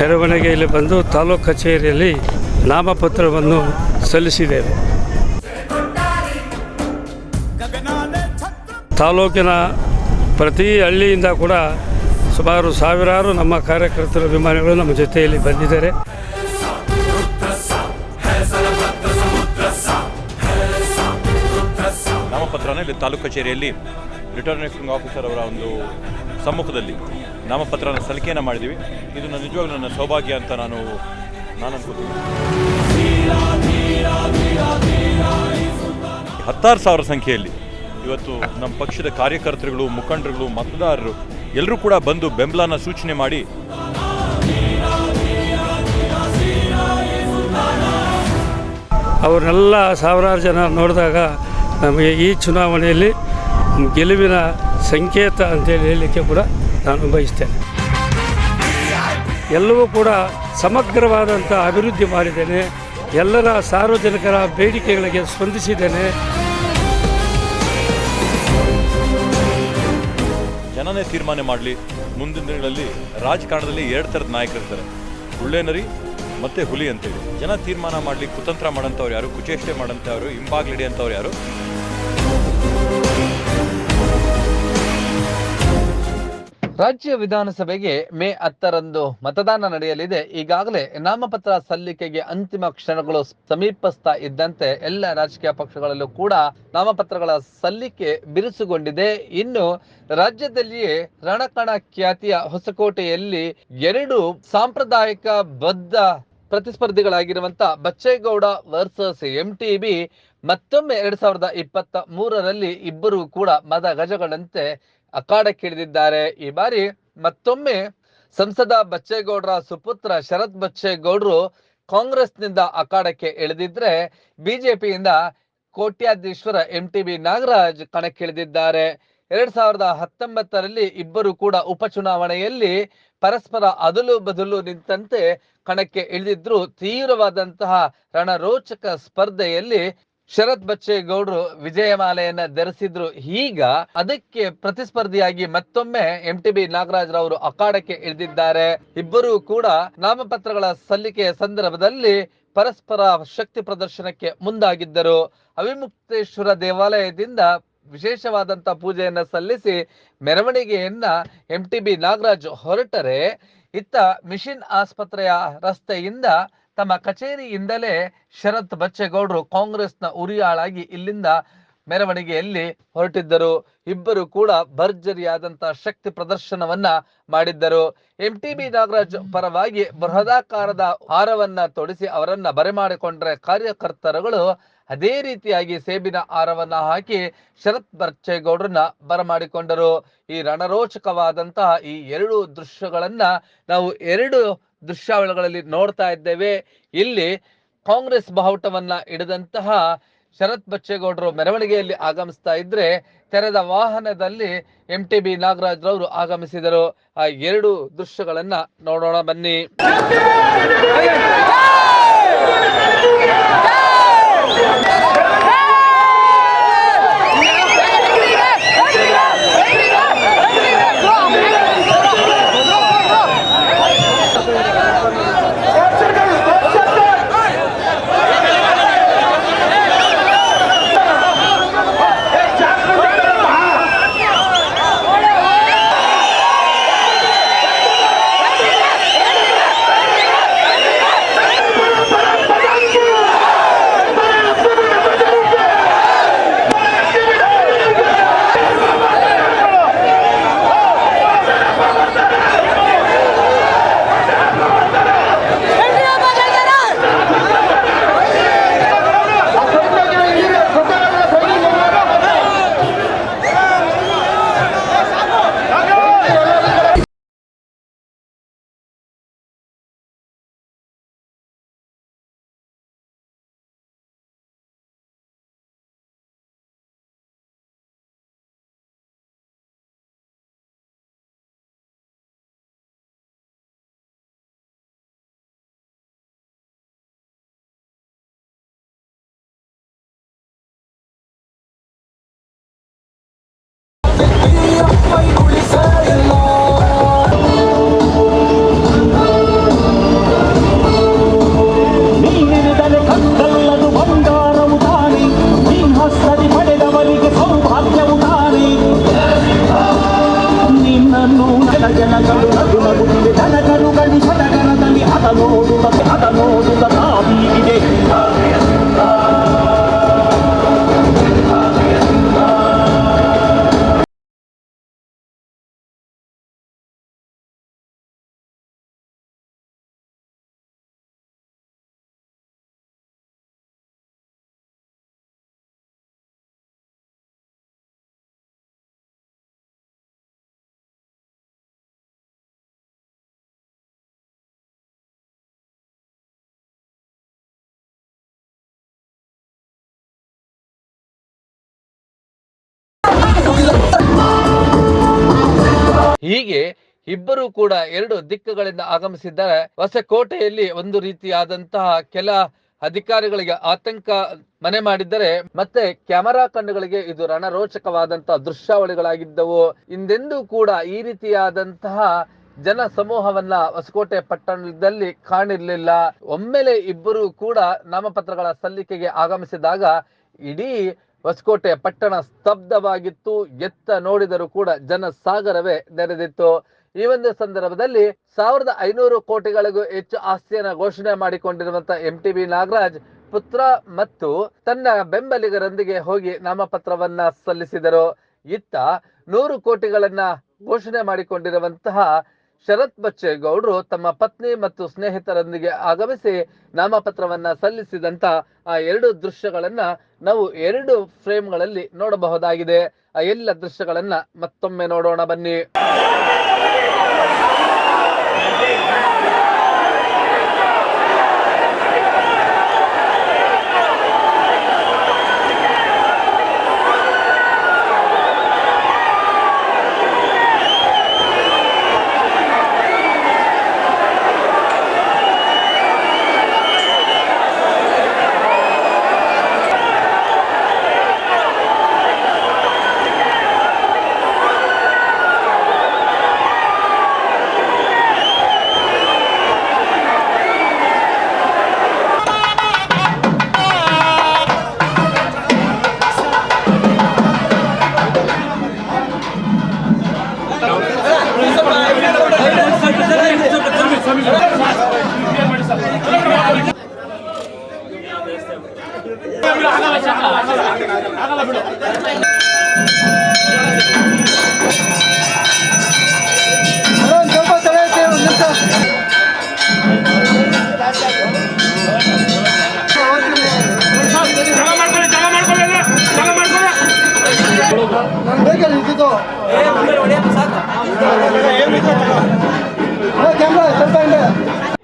ಮೆರವಣಿಗೆಯಲ್ಲಿ ಬಂದು ತಾಲೂಕು ಕಚೇರಿಯಲ್ಲಿ ನಾಮಪತ್ರವನ್ನು ಸಲ್ಲಿಸಿದ್ದೇವೆ. ತಾಲೂಕಿನ ಪ್ರತಿ ಹಳ್ಳಿಯಿಂದ ಕೂಡ ಸುಮಾರು ಸಾವಿರಾರು ನಮ್ಮ ಕಾರ್ಯಕರ್ತರ ಅಭಿಮಾನಿಗಳು ನಮ್ಮ ಜೊತೆಯಲ್ಲಿ ಬಂದಿದ್ದಾರೆ. ನಾಮಪತ್ರನ ಇಲ್ಲಿ ತಾಲೂಕು ಕಚೇರಿಯಲ್ಲಿ ರಿಟರ್ನಿಂಗ್ ಆಫೀಸರ್ ಅವರ ಒಂದು ಸಮ್ಮುಖದಲ್ಲಿ ನಾಮಪತ್ರನ ಸಲ್ಲಿಕೆಯನ್ನು ಮಾಡಿದ್ದೀವಿ. ಇದು ನಿಜವಾಗ್ಲೂ ನನ್ನ ಸೌಭಾಗ್ಯ ಅಂತ ನಾನು ಅನ್ಕೋತೀನಿ. 16,000 ಸಂಖ್ಯೆಯಲ್ಲಿ ಇವತ್ತು ನಮ್ಮ ಪಕ್ಷದ ಕಾರ್ಯಕರ್ತರುಗಳು, ಮುಖಂಡರುಗಳು, ಮತದಾರರು ಎಲ್ಲರೂ ಕೂಡ ಬಂದು ಬೆಂಬಲನ ಸೂಚನೆ ಮಾಡಿ ಅವರೆಲ್ಲ ಸಾವಿರಾರು ಜನ ನೋಡಿದಾಗ ನಮಗೆ ಈ ಚುನಾವಣೆಯಲ್ಲಿ ಗೆಲುವಿನ ಸಂಕೇತ ಅಂತೇಳಿ ಹೇಳಲಿಕ್ಕೆ ಕೂಡ ನಾನು ಬಯಸ್ತೇನೆ. ಎಲ್ಲವೂ ಕೂಡ ಸಮಗ್ರವಾದಂಥ ಅಭಿವೃದ್ಧಿ ಮಾಡಿದ್ದೇನೆ. ಎಲ್ಲರ ಸಾರ್ವಜನಿಕರ ಬೇಡಿಕೆಗಳಿಗೆ ಸ್ಪಂದಿಸಿದ್ದೇನೆ. ಜನನೇ ತೀರ್ಮಾನ ಮಾಡಲಿ. ಮುಂದಿನ ದಿನಗಳಲ್ಲಿ ರಾಜಕಾರಣದಲ್ಲಿ 2 ಥರದ ನಾಯಕರಿರ್ತಾರೆ, ಉಳ್ಳೇನರಿ ಮತ್ತು ಹುಲಿ ಅಂತೇಳಿ. ಜನ ತೀರ್ಮಾನ ಮಾಡಲಿ. ಕುತಂತ್ರ ಮಾಡೋಂಥವ್ರು ಯಾರು, ಕುಚೇಷ್ಟೆ ಮಾಡೋಂಥವ್ರು, ಹಿಂಬಾಗ್ಲಿಡಿ ಅಂಥವ್ರು ಯಾರು. ರಾಜ್ಯ ವಿಧಾನಸಭೆಗೆ ಮೇ 10ರಂದು ಮತದಾನ ನಡೆಯಲಿದೆ. ಈಗಾಗಲೇ ನಾಮಪತ್ರ ಸಲ್ಲಿಕೆಗೆ ಅಂತಿಮ ಕ್ಷಣಗಳು ಸಮೀಪಿಸ್ತಾ ಇದ್ದಂತೆ ಎಲ್ಲ ರಾಜಕೀಯ ಪಕ್ಷಗಳಲ್ಲೂ ಕೂಡ ನಾಮಪತ್ರಗಳ ಸಲ್ಲಿಕೆ ಬಿರುಸುಗೊಂಡಿದೆ. ಇನ್ನು ರಾಜ್ಯದಲ್ಲಿಯೇ ರಣಕಣ ಖ್ಯಾತಿಯ ಹೊಸಕೋಟೆಯಲ್ಲಿ 2 ಸಾಂಪ್ರದಾಯಿಕ ಬದ್ಧ ಪ್ರತಿಸ್ಪರ್ಧಿಗಳಾಗಿರುವಂತ ಬಚ್ಚೇಗೌಡ ವರ್ಸಸ್ MTB ಮತ್ತೊಮ್ಮೆ 2023ರಲ್ಲಿ ಇಬ್ಬರು ಕೂಡ ಮದ ಗಜಗಳಂತೆ ಅಖಾಡಕ್ಕಿಳಿದಿದ್ದಾರೆ. ಈ ಬಾರಿ ಮತ್ತೊಮ್ಮೆ ಸಂಸದ ಬಚ್ಚೇಗೌಡರ ಸುಪುತ್ರ ಶರತ್ ಬಚ್ಚೇಗೌಡರು ಕಾಂಗ್ರೆಸ್ನಿಂದ ಅಖಾಡಕ್ಕೆ ಇಳಿದಿದ್ರೆ, ಬಿಜೆಪಿಯಿಂದ ಕೋಟ್ಯಾಧೀಶ್ವರ MTB ನಾಗರಾಜ್ ಕಣಕ್ಕಿಳಿದಿದ್ದಾರೆ. 2019ರಲ್ಲಿ ಇಬ್ಬರು ಕೂಡ ಉಪಚುನಾವಣೆಯಲ್ಲಿ ಪರಸ್ಪರ ಅದಲು ಬದಲು ನಿಂತಂತೆ ಕಣಕ್ಕೆ ಇಳಿದಿದ್ರು. ತೀವ್ರವಾದಂತಹ ರಣರೋಚಕ ಸ್ಪರ್ಧೆಯಲ್ಲಿ ಶರತ್ ಬಚ್ಚೇಗೌಡರು ವಿಜಯಮಾಲೆಯನ್ನ ಧರಿಸಿದ್ರು. ಈಗ ಅದಕ್ಕೆ ಪ್ರತಿಸ್ಪರ್ಧಿಯಾಗಿ ಮತ್ತೊಮ್ಮೆ MTB ನಾಗರಾಜ್ ರವರು ಅಖಾಡಕ್ಕೆ ಇಳಿದಿದ್ದಾರೆ. ಇಬ್ಬರು ಕೂಡ ನಾಮಪತ್ರಗಳ ಸಲ್ಲಿಕೆಯ ಸಂದರ್ಭದಲ್ಲಿ ಪರಸ್ಪರ ಶಕ್ತಿ ಪ್ರದರ್ಶನಕ್ಕೆ ಮುಂದಾಗಿದ್ದರು. ಅವಿಮುಕ್ತೇಶ್ವರ ದೇವಾಲಯದಿಂದ ವಿಶೇಷವಾದಂತ ಪೂಜೆಯನ್ನ ಸಲ್ಲಿಸಿ ಮೆರವಣಿಗೆಯನ್ನ MTB ನಾಗರಾಜ್ ಹೊರಟರೆ, ಇತ್ತ ಮಿಷನ್ ಆಸ್ಪತ್ರೆಯ ರಸ್ತೆಯಿಂದ ತಮ್ಮ ಕಚೇರಿಯಿಂದಲೇ ಶರತ್ ಬಚ್ಚೇಗೌಡರು ಕಾಂಗ್ರೆಸ್ನ ಉರಿಯಾಳಾಗಿ ಇಲ್ಲಿಂದ ಮೆರವಣಿಗೆಯಲ್ಲಿ ಹೊರಟಿದ್ದರು. ಇಬ್ಬರು ಕೂಡ ಭರ್ಜರಿಯಾದಂತಹ ಶಕ್ತಿ ಪ್ರದರ್ಶನವನ್ನ ಮಾಡಿದ್ದರು. MTB ನಾಗರಾಜ್ ಪರವಾಗಿ ಬೃಹದಾಕಾರದ ಹಾರವನ್ನ ತೊಡಿಸಿ ಅವರನ್ನ ಬರೆಮಾಡಿಕೊಂಡ್ರೆ, ಕಾರ್ಯಕರ್ತರುಗಳು ಅದೇ ರೀತಿಯಾಗಿ ಸೇಬಿನ ಹಾರವನ್ನ ಹಾಕಿ ಶರತ್ ಬಚ್ಚೇಗೌಡರನ್ನ ಬರಮಾಡಿಕೊಂಡರು. ಈ ರಣರೋಚಕವಾದಂತಹ ಈ 2 ದೃಶ್ಯಗಳನ್ನ ನಾವು 2 ದೃಶ್ಯಾವಳಿಗಳಲ್ಲಿ ನೋಡ್ತಾ ಇದ್ದೇವೆ. ಇಲ್ಲಿ ಕಾಂಗ್ರೆಸ್ ಬಾವುಟವನ್ನ ಹಿಡಿದಂತಹ ಶರತ್ ಬಚ್ಚೇಗೌಡರು ಮೆರವಣಿಗೆಯಲ್ಲಿ ಆಗಮಿಸ್ತಾ ಇದ್ರೆ, ತೆರೆದ ವಾಹನದಲ್ಲಿ MTB ನಾಗರಾಜ್ ರವರು ಆಗಮಿಸಿದರು. ಆ 2 ದೃಶ್ಯಗಳನ್ನ ನೋಡೋಣ ಬನ್ನಿ. ಹೀಗೆ ಇಬ್ಬರು ಕೂಡ ಎರಡು ದಿಕ್ಕುಗಳಿಂದ ಆಗಮಿಸಿದ್ದಾರೆ. ಹೊಸಕೋಟೆಯಲ್ಲಿ ಒಂದು ರೀತಿಯಾದಂತಹ ಕೆಲ ಅಧಿಕಾರಿಗಳಿಗೆ ಆತಂಕ ಮನೆ ಮಾಡಿದ್ದರೆ, ಮತ್ತೆ ಕ್ಯಾಮೆರಾ ಕಣ್ಣುಗಳಿಗೆ ಇದು ರಣರೋಚಕವಾದಂತಹ ದೃಶ್ಯಾವಳಿಗಳಾಗಿದ್ದವು. ಹಿಂದೆಂದೂ ಕೂಡ ಈ ರೀತಿಯಾದಂತಹ ಜನ ಸಮೂಹವನ್ನ ಹೊಸಕೋಟೆ ಪಟ್ಟಣದಲ್ಲಿ ಕಾಣಿರ್ಲಿಲ್ಲ. ಒಮ್ಮೆಲೆ ಇಬ್ಬರು ಕೂಡ ನಾಮಪತ್ರಗಳ ಸಲ್ಲಿಕೆಗೆ ಆಗಮಿಸಿದಾಗ ಇಡೀ ಹೊಸಕೋಟೆ ಪಟ್ಟಣ ಸ್ತಬ್ಧವಾಗಿತ್ತು. ಎತ್ತ ನೋಡಿದರೂ ಕೂಡ ಜನ ಸಾಗರವೇ ನೆರೆದಿತ್ತು. ಈ ಒಂದು ಸಂದರ್ಭದಲ್ಲಿ 1500 ಕೋಟಿಗಳಿಗೂ ಹೆಚ್ಚು ಆಸ್ತಿಯನ್ನ ಘೋಷಣೆ ಮಾಡಿಕೊಂಡಿರುವಂತಹ MTB ನಾಗರಾಜ್ ಪುತ್ರ ಮತ್ತು ತನ್ನ ಬೆಂಬಲಿಗರೊಂದಿಗೆ ಹೋಗಿ ನಾಮಪತ್ರವನ್ನ ಸಲ್ಲಿಸಿದರು. ಇತ್ತ 100 ಕೋಟಿಗಳನ್ನ ಘೋಷಣೆ ಮಾಡಿಕೊಂಡಿರುವಂತಹ ಶರತ್ ಬಚ್ಚೇಗೌಡರು ತಮ್ಮ ಪತ್ನಿ ಮತ್ತು ಸ್ನೇಹಿತರೊಂದಿಗೆ ಆಗಮಿಸಿ ನಾಮಪತ್ರವನ್ನ ಸಲ್ಲಿಸಿದಂತ ಆ ಎರಡು ದೃಶ್ಯಗಳನ್ನ ನಾವು 2 ಫ್ರೇಮ್ಗಳಲ್ಲಿ ನೋಡಬಹುದಾಗಿದೆ. ಆ ಎಲ್ಲ ದೃಶ್ಯಗಳನ್ನ ಮತ್ತೊಮ್ಮೆ ನೋಡೋಣ ಬನ್ನಿ.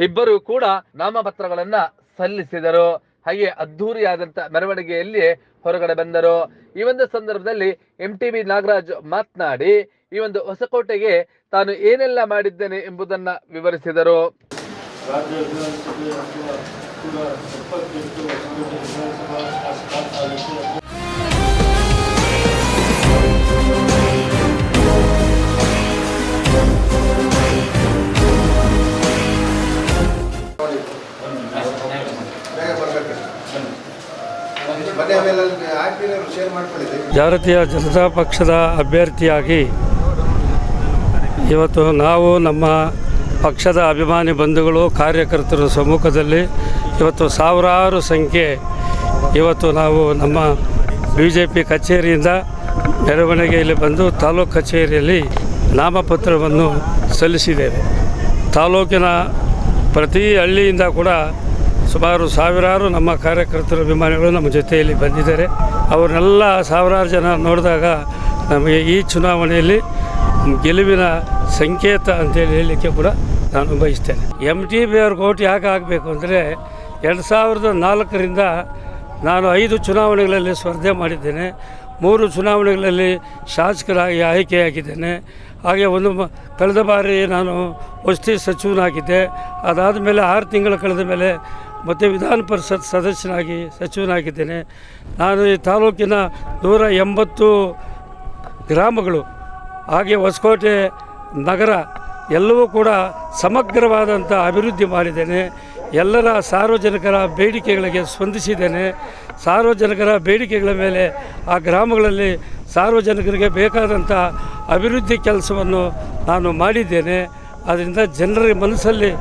ಇಬ್ಬರು ಕೂಡ ನಾಮಪತ್ರಗಳನ್ನ ಸಲ್ಲಿಸಿದರು. ಹಾಗೆ ಅದ್ಧೂರಿಯಾದಂತ ಮೆರವಣಿಗೆಯಲ್ಲಿ ಹೊರಗಡೆ ಬಂದರು. ಈ ಒಂದು ಸಂದರ್ಭದಲ್ಲಿ MTB ನಾಗರಾಜ್ ಮಾತನಾಡಿ ಈ ಒಂದು ಹೊಸಕೋಟೆಗೆ ತಾನು ಏನೆಲ್ಲ ಮಾಡಿದ್ದೇನೆ ಎಂಬುದನ್ನ ವಿವರಿಸಿದರು. ರಾಜ್ಯ ವಿಧಾನಸಭೆ ಕೂಡ 78 ವಿಧಾನಸಭಾ ಶಾಸಕ ಭಾರತೀಯ ಜನತಾ ಪಕ್ಷದ ಅಭ್ಯರ್ಥಿಯಾಗಿ ಇವತ್ತು ನಾವು ನಮ್ಮ ಪಕ್ಷದ ಅಭಿಮಾನಿ ಬಂಧುಗಳು ಕಾರ್ಯಕರ್ತರ ಸಮ್ಮುಖದಲ್ಲಿ ಇವತ್ತು ಸಾವಿರಾರು ಸಂಖ್ಯೆ ಇವತ್ತು ನಾವು ನಮ್ಮ BJP ಕಚೇರಿಯಿಂದ ಮೆರವಣಿಗೆಯಲ್ಲಿ ಬಂದು ತಾಲೂಕು ಕಚೇರಿಯಲ್ಲಿ ನಾಮಪತ್ರವನ್ನು ಸಲ್ಲಿಸಿದ್ದೇವೆ. ತಾಲೂಕಿನ ಪ್ರತಿ ಹಳ್ಳಿಯಿಂದ ಕೂಡ ಸುಮಾರು ಸಾವಿರಾರು ನಮ್ಮ ಕಾರ್ಯಕರ್ತರ ಅಭಿಮಾನಿಗಳು ನಮ್ಮ ಜೊತೆಯಲ್ಲಿ ಬಂದಿದ್ದಾರೆ. ಅವರನ್ನೆಲ್ಲ ಸಾವಿರಾರು ಜನ ನೋಡಿದಾಗ ನಮಗೆ ಈ ಚುನಾವಣೆಯಲ್ಲಿ ಗೆಲುವಿನ ಸಂಕೇತ ಅಂತೇಳಿ ಹೇಳಲಿಕ್ಕೆ ಕೂಡ ನಾನು ಬಯಸ್ತೇನೆ. MTB ಅವ್ರ ಓಟ್ ಯಾಕೆ ಆಗಬೇಕು ಅಂದರೆ 2004ರಿಂದ ನಾನು 5 ಚುನಾವಣೆಗಳಲ್ಲಿ ಸ್ಪರ್ಧೆ ಮಾಡಿದ್ದೇನೆ. 3 ಚುನಾವಣೆಗಳಲ್ಲಿ ಶಾಸಕರಾಗಿ ಆಯ್ಕೆಯಾಗಿದ್ದೇನೆ. ಹಾಗೆ ಕಳೆದ ಬಾರಿ ನಾನು ವಸತಿ ಸಚಿವನಾಗಿದ್ದೆ. ಅದಾದ ಮೇಲೆ 6 ತಿಂಗಳು ಕಳೆದ ಮೇಲೆ ಮತ್ತು ವಿಧಾನ ಪರಿಷತ್ ಸದಸ್ಯನಾಗಿ ಸಚಿವನಾಗಿದ್ದೇನೆ. ನಾನು ಈ ತಾಲೂಕಿನ 180 ಗ್ರಾಮಗಳು ಹಾಗೆ ಹೊಸಕೋಟೆ ನಗರ ಎಲ್ಲವೂ ಕೂಡ ಸಮಗ್ರವಾದಂಥ ಅಭಿವೃದ್ಧಿ ಮಾಡಿದ್ದೇನೆ. ಎಲ್ಲರ ಸಾರ್ವಜನಿಕರ ಬೇಡಿಕೆಗಳಿಗೆ ಸ್ಪಂದಿಸಿದ್ದೇನೆ. ಸಾರ್ವಜನಿಕರ ಬೇಡಿಕೆಗಳ ಮೇಲೆ ಆ ಗ್ರಾಮಗಳಲ್ಲಿ ಸಾರ್ವಜನಿಕರಿಗೆ ಬೇಕಾದಂಥ ಅಭಿವೃದ್ಧಿ ಕೆಲಸವನ್ನು ನಾನು ಮಾಡಿದ್ದೇನೆ. ಆದ್ದರಿಂದ ಜನರ ಮನಸ್ಸಲ್ಲಿ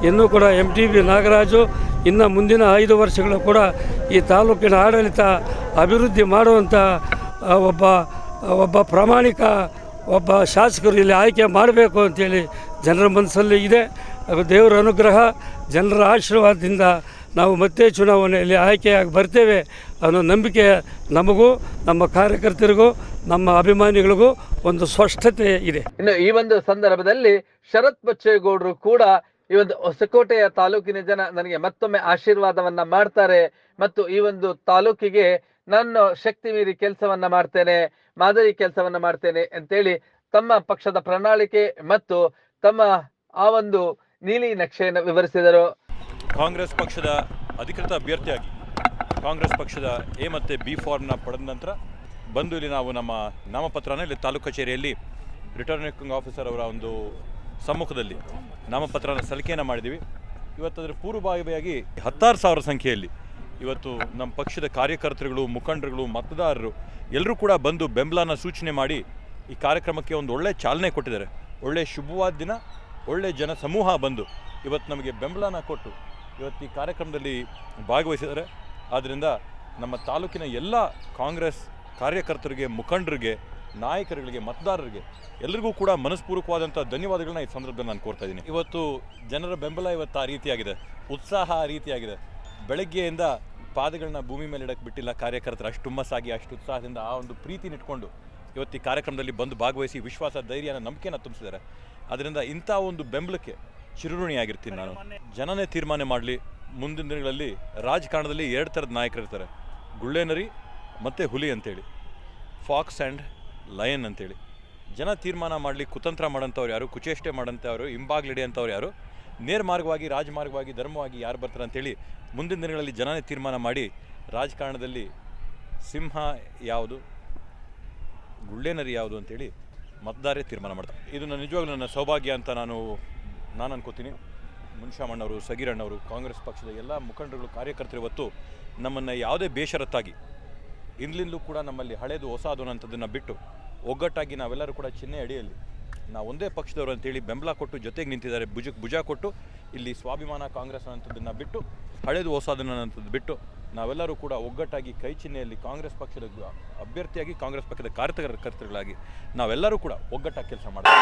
ಇನ್ನೂ ಕೂಡ MTB ನಾಗರಾಜು ಇನ್ನು ಮುಂದಿನ 5 ವರ್ಷಗಳು ಕೂಡ ಈ ತಾಲೂಕಿನ ಆಡಳಿತ ಅಭಿವೃದ್ಧಿ ಮಾಡುವಂಥ ಒಬ್ಬ ಪ್ರಾಮಾಣಿಕ ಶಾಸಕರು ಇಲ್ಲಿ ಆಯ್ಕೆ ಮಾಡಬೇಕು ಅಂತೇಳಿ ಜನರ ಮನಸ್ಸಲ್ಲಿ ಇದೆ. ದೇವರ ಅನುಗ್ರಹ, ಜನರ ಆಶೀರ್ವಾದದಿಂದ ನಾವು ಮತ್ತೆ ಚುನಾವಣೆಯಲ್ಲಿ ಆಯ್ಕೆಯಾಗಿ ಬರ್ತೇವೆ ಅನ್ನೋ ನಂಬಿಕೆ ನಮಗೂ, ನಮ್ಮ ಕಾರ್ಯಕರ್ತರಿಗೂ, ನಮ್ಮ ಅಭಿಮಾನಿಗಳಿಗೂ ಒಂದು ಸ್ಪಷ್ಟತೆ ಇದೆ. ಇನ್ನು ಈ ಒಂದು ಸಂದರ್ಭದಲ್ಲಿ ಶರತ್ ಬಚ್ಚೇಗೌಡರು ಕೂಡ ಈ ಒಂದು ಹೊಸಕೋಟೆಯ ತಾಲೂಕಿನ ಜನ ನನಗೆ ಮತ್ತೊಮ್ಮೆ ಆಶೀರ್ವಾದವನ್ನ ಮಾಡ್ತಾರೆ ಮತ್ತು ಈ ಒಂದು ತಾಲೂಕಿಗೆ ನಾನು ಶಕ್ತಿ ಮೀರಿ ಕೆಲಸವನ್ನ ಮಾಡ್ತೇನೆ, ಮಾದರಿ ಕೆಲಸವನ್ನ ಮಾಡ್ತೇನೆ ಅಂತೇಳಿ ತಮ್ಮ ಪಕ್ಷದ ಪ್ರಣಾಳಿಕೆ ಮತ್ತು ತಮ್ಮ ಆ ಒಂದು ನೀಲಿ ನಕ್ಷೆಯನ್ನು ವಿವರಿಸಿದರು. ಕಾಂಗ್ರೆಸ್ ಪಕ್ಷದ ಅಧಿಕೃತ ಅಭ್ಯರ್ಥಿಯಾಗಿ ಕಾಂಗ್ರೆಸ್ ಪಕ್ಷದ ಎ ಮತ್ತು ಬಿ ಫಾರ್ಮ್ನ ಪಡೆದ ನಂತರ ಬಂದು ಇಲ್ಲಿ ನಾವು ನಮ್ಮ ನಾಮಪತ್ರನ ಇಲ್ಲಿ ತಾಲೂಕು ಕಚೇರಿಯಲ್ಲಿ ರಿಟರ್ನಿಂಗ್ ಆಫೀಸರ್ ಅವರ ಒಂದು ಸಮ್ಮುಖದಲ್ಲಿ ನಾಮಪತ್ರನ ಸಲ್ಲಿಕೆಯನ್ನು ಮಾಡಿದ್ದೀವಿ. ಇವತ್ತು ಅದರ ಪೂರ್ವಭಾವಿಯಾಗಿ 16,000 ಸಂಖ್ಯೆಯಲ್ಲಿ ಇವತ್ತು ನಮ್ಮ ಪಕ್ಷದ ಕಾರ್ಯಕರ್ತರುಗಳು, ಮುಖಂಡರುಗಳು, ಮತದಾರರು ಎಲ್ಲರೂ ಕೂಡ ಬಂದು ಬೆಂಬಲನ ಸೂಚನೆ ಮಾಡಿ ಈ ಕಾರ್ಯಕ್ರಮಕ್ಕೆ ಒಂದು ಒಳ್ಳೆಯ ಚಾಲನೆ ಕೊಟ್ಟಿದ್ದಾರೆ. ಒಳ್ಳೆಯ ಶುಭವಾದ ದಿನ, ಒಳ್ಳೆಯ ಜನ ಸಮೂಹ ಬಂದು ಇವತ್ತು ನಮಗೆ ಬೆಂಬಲನ ಕೊಟ್ಟು ಇವತ್ತು ಈ ಕಾರ್ಯಕ್ರಮದಲ್ಲಿ ಭಾಗವಹಿಸಿದ್ದಾರೆ. ಆದ್ದರಿಂದ ನಮ್ಮ ತಾಲೂಕಿನ ಎಲ್ಲ ಕಾಂಗ್ರೆಸ್ ಕಾರ್ಯಕರ್ತರಿಗೆ, ಮುಖಂಡರಿಗೆ, ನಾಯಕರುಗಳಿಗೆ, ಮತದಾರರಿಗೆ ಎಲ್ಲರಿಗೂ ಕೂಡ ಮನಸ್ಪೂರ್ವಕವಾದಂಥ ಧನ್ಯವಾದಗಳನ್ನ ಈ ಸಂದರ್ಭದಲ್ಲಿ ನಾನು ಕೋರ್ತಾ ಇದ್ದೀನಿ. ಇವತ್ತು ಜನರ ಬೆಂಬಲ ಇವತ್ತು ಆ ರೀತಿಯಾಗಿದೆ, ಉತ್ಸಾಹ ಆ ರೀತಿಯಾಗಿದೆ. ಬೆಳಗ್ಗೆಯಿಂದ ಪಾದಗಳನ್ನ ಭೂಮಿ ಮೇಲೆ ಇಡಕ್ಕೆ ಬಿಟ್ಟಿಲ್ಲ ಕಾರ್ಯಕರ್ತರು. ಅಷ್ಟು ಹುಮ್ಮಸ್ಸಾಗಿ, ಅಷ್ಟು ಉತ್ಸಾಹದಿಂದ ಆ ಒಂದು ಪ್ರೀತಿನ ಇಟ್ಕೊಂಡು ಇವತ್ತು ಈ ಕಾರ್ಯಕ್ರಮದಲ್ಲಿ ಬಂದು ಭಾಗವಹಿಸಿ ವಿಶ್ವಾಸ, ಧೈರ್ಯನ, ನಂಬಿಕೆನ ತುಂಬಿಸಿದ್ದಾರೆ. ಅದರಿಂದ ಇಂಥ ಒಂದು ಬೆಂಬಲಕ್ಕೆ ಚಿರಋಣಿಯಾಗಿರ್ತೀನಿ ನಾನು. ಜನನೇ ತೀರ್ಮಾನ ಮಾಡಲಿ. ಮುಂದಿನ ದಿನಗಳಲ್ಲಿ ರಾಜಕಾರಣದಲ್ಲಿ 2 ಥರದ ನಾಯಕರಿರ್ತಾರೆ, ಗುಳ್ಳೆನರಿ ಮತ್ತು ಹುಲಿ ಅಂತೇಳಿ, ಫಾಕ್ಸ್ ಆ್ಯಂಡ್ ಲಯನ್ ಅಂತೇಳಿ. ಜನ ತೀರ್ಮಾನ ಮಾಡಲಿ. ಕುತಂತ್ರ ಮಾಡೋಂಥವ್ರು ಯಾರು, ಕುಚೇಷ್ಟೆ ಮಾಡೋಂಥವ್ರು, ಹಿಂಬಾಗ್ಲಿಡಿಯೋಂಥವ್ರು ಯಾರು, ನೇರ ಮಾರ್ಗವಾಗಿ, ರಾಜಮಾರ್ಗವಾಗಿ, ಧರ್ಮವಾಗಿ ಯಾರು ಬರ್ತಾರೆ ಅಂತೇಳಿ ಮುಂದಿನ ದಿನಗಳಲ್ಲಿ ಜನನೇ ತೀರ್ಮಾನ ಮಾಡಿ ರಾಜಕಾರಣದಲ್ಲಿ ಸಿಂಹ ಯಾವುದು, ಗುಳ್ಳೆನರಿ ಯಾವುದು ಅಂತೇಳಿ ಮತದಾರರೇ ತೀರ್ಮಾನ ಮಾಡ್ತಾರೆ. ಇದು ನನ್ನ ನಿಜವಾಗ್ಲೂ ನನ್ನ ಸೌಭಾಗ್ಯ ಅಂತ ನಾನು ಅನ್ಕೋತೀನಿ. ಮುನ್ಷಾಮಣ್ಣವರು, ಸಗೀರಣ್ಣವರು, ಕಾಂಗ್ರೆಸ್ ಪಕ್ಷದ ಎಲ್ಲ ಮುಖಂಡರುಗಳು, ಕಾರ್ಯಕರ್ತರು ಇವತ್ತು ನಮ್ಮನ್ನು ಯಾವುದೇ ಬೇಷರತ್ತಾಗಿ ಇಂದ್ಲಿಂದಲೂ ಕೂಡ ನಮ್ಮಲ್ಲಿ ಹಳೇದು ಹೊಸದು ಅನ್ನೋಂಥದ್ದನ್ನು ಬಿಟ್ಟು ಒಗ್ಗಟ್ಟಾಗಿ ನಾವೆಲ್ಲರೂ ಕೂಡ ಚಿಹ್ನೆ ಅಡಿಯಲ್ಲಿ ನಾವು ಒಂದೇ ಪಕ್ಷದವರು ಅಂತೇಳಿ ಬೆಂಬಲ ಕೊಟ್ಟು ಜೊತೆಗೆ ನಿಂತಿದ್ದಾರೆ. ಭುಜ ಕೊಟ್ಟು ಇಲ್ಲಿ ಸ್ವಾಭಿಮಾನ ಕಾಂಗ್ರೆಸ್ ಅನ್ನೋಂಥದ್ದನ್ನು ಬಿಟ್ಟು, ಹಳೇದು ಹೊಸದನ್ನು ಅನ್ನೋಂಥದ್ದು ಬಿಟ್ಟು ನಾವೆಲ್ಲರೂ ಕೂಡ ಒಗ್ಗಟ್ಟಾಗಿ ಕೈ ಚಿಹ್ನೆಯಲ್ಲಿ ಕಾಂಗ್ರೆಸ್ ಪಕ್ಷದ ಅಭ್ಯರ್ಥಿಯಾಗಿ, ಕಾಂಗ್ರೆಸ್ ಪಕ್ಷದ ಕಾರ್ಯಕರ್ತರುಗಳಾಗಿ ನಾವೆಲ್ಲರೂ ಕೂಡ ಒಗ್ಗಟ್ಟಾಗಿ ಕೆಲಸ ಮಾಡ್ತೀವಿ.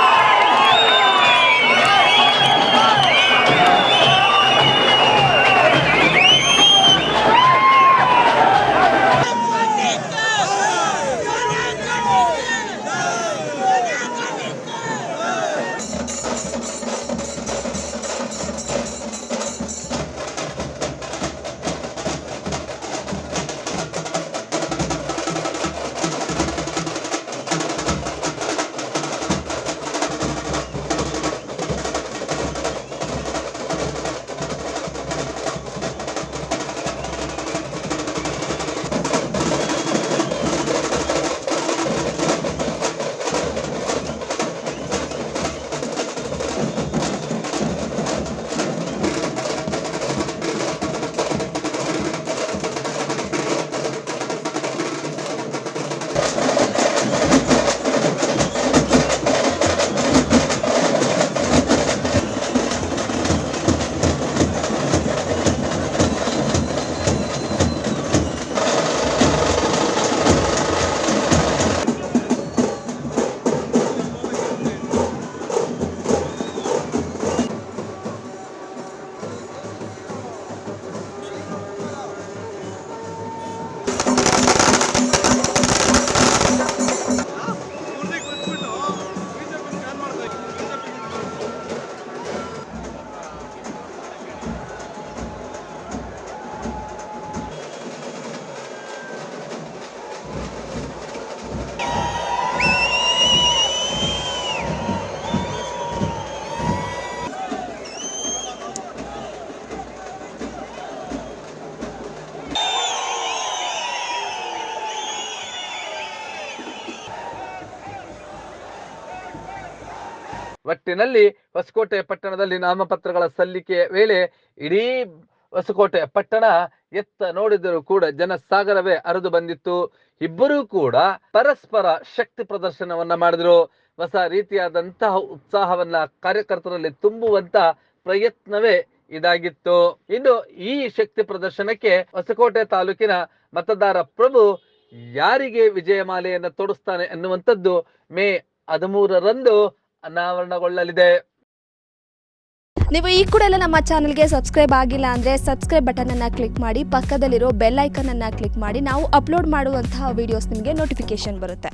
ಒಟ್ಟಿನಲ್ಲಿ ಹೊಸಕೋಟೆ ಪಟ್ಟಣದಲ್ಲಿ ನಾಮಪತ್ರಗಳ ಸಲ್ಲಿಕೆಯ ವೇಳೆ ಇಡೀ ಹೊಸಕೋಟೆ ಪಟ್ಟಣ ಎತ್ತ ನೋಡಿದರೂ ಕೂಡ ಜನಸಾಗರವೇ ಹರಿದು ಬಂದಿತ್ತು. ಇಬ್ಬರೂ ಕೂಡ ಪರಸ್ಪರ ಶಕ್ತಿ ಪ್ರದರ್ಶನವನ್ನ ಮಾಡಿದ್ರು. ಹೊಸ ರೀತಿಯಾದಂತಹ ಉತ್ಸಾಹವನ್ನ ಕಾರ್ಯಕರ್ತರಲ್ಲಿ ತುಂಬುವಂತ ಪ್ರಯತ್ನವೇ ಇದಾಗಿತ್ತು. ಇನ್ನು ಈ ಶಕ್ತಿ ಪ್ರದರ್ಶನಕ್ಕೆ ಹೊಸಕೋಟೆ ತಾಲೂಕಿನ ಮತದಾರ ಪ್ರಭು ಯಾರಿಗೆ ವಿಜಯಮಾಲೆಯನ್ನು ತೊಡಿಸ್ತಾನೆ ಅನ್ನುವಂಥದ್ದು ಮೇ 13ರಂದು ಅನಾವರಣಗೊಳ್ಳಲಿದೆ. ನೀವು ಈ ಕೂಡ ಎಲ್ಲ ನಮ್ಮ ಚಾನೆಲ್ಗೆ ಸಬ್ಸ್ಕ್ರೈಬ್ ಆಗಿಲ್ಲ ಅಂದರೆ ಸಬ್ಸ್ಕ್ರೈಬ್ ಬಟನ್ ಅನ್ನು ಕ್ಲಿಕ್ ಮಾಡಿ, ಪಕ್ಕದಲ್ಲಿರೋ ಬೆಲ್ ಐಕನ್ ಅನ್ನು ಕ್ಲಿಕ್ ಮಾಡಿ. ನಾವು ಅಪ್ಲೋಡ್ ಮಾಡುವಂತಹ ವಿಡಿಯೋಸ್ ನಿಮಗೆ ನೋಟಿಫಿಕೇಶನ್ ಬರುತ್ತೆ.